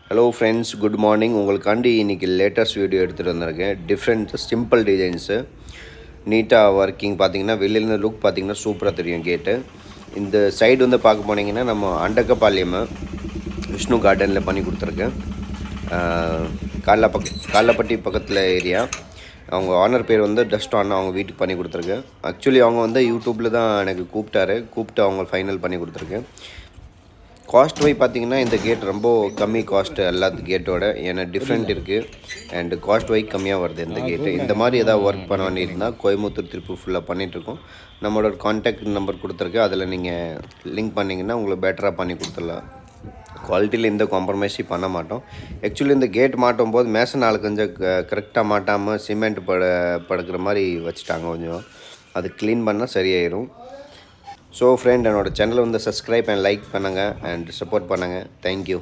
Hello friends, good morning. உங்களுக்காண்டி இன்றைக்கி latest video எடுத்துகிட்டு வந்திருக்கேன். டிஃப்ரெண்ட் சிம்பிள் டிசைன்ஸு, நீட்டாக ஒர்க்கிங். பார்த்தீங்கன்னா வெளியிலேருந்து லுக் பார்த்தீங்கன்னா சூப்பராக தெரியும் கேட்டு. இந்த சைடு வந்து பார்க்க போனீங்கன்னா நம்ம அண்டக்கப்பாளையம் விஷ்ணு கார்டனில் பண்ணி கொடுத்துருக்கேன். காலப்பட்டி பக்கத்தில் ஏரியா. அவங்க ஆனர் பேர் வந்து டஸ்ட் ஆன். அவங்க வீட்டுக்கு பண்ணி கொடுத்துருக்கேன். ஆக்சுவலி அவங்க வந்து யூடியூப்பில் தான் எனக்கு கூப்பிட்டு அவங்க ஃபைனல் பண்ணி கொடுத்துருக்கேன். காஸ்ட் வை பார்த்திங்கன்னா இந்த கேட் ரொம்ப கம்மி காஸ்ட்டு எல்லாத்து கேட்டோட. ஏன்னா டிஃப்ரெண்ட் இருக்குது அண்டு காஸ்ட் வை கம்மியாக வருது இந்த கேட்டு. இந்த மாதிரி எதாவது ஒர்க் பண்ண வேண்டியிருந்தால் கோயம்புத்தூர் திருப்பூர் ஃபுல்லாக பண்ணிகிட்ருக்கோம். நம்மளோட கான்டாக்ட் நம்பர் கொடுத்துருக்கு. அதில் நீங்கள் லிங்க் பண்ணிங்கன்னா உங்களுக்கு பெட்டராக பண்ணி கொடுத்துடலாம். குவாலிட்டியில் எந்த காம்ப்ரமைஸும் பண்ண மாட்டோம். ஆக்சுவலி இந்த கேட் மாட்டும் போது மேசன் ஆள் கொஞ்சம் கரெக்டாக மாட்டாமல் சிமெண்ட் படுக்கிற மாதிரி வச்சுட்டாங்க. கொஞ்சம் அது க்ளீன் பண்ணால் சரியாயிடும். ஸோ ஃப்ரெண்ட், என்னோடய சேனலை வந்து சப்ஸ்கிரைப் அண்ட் லைக் பண்ணுங்கள் அண்ட் சப்போர்ட் பண்ணுங்கள். தேங்க்யூ.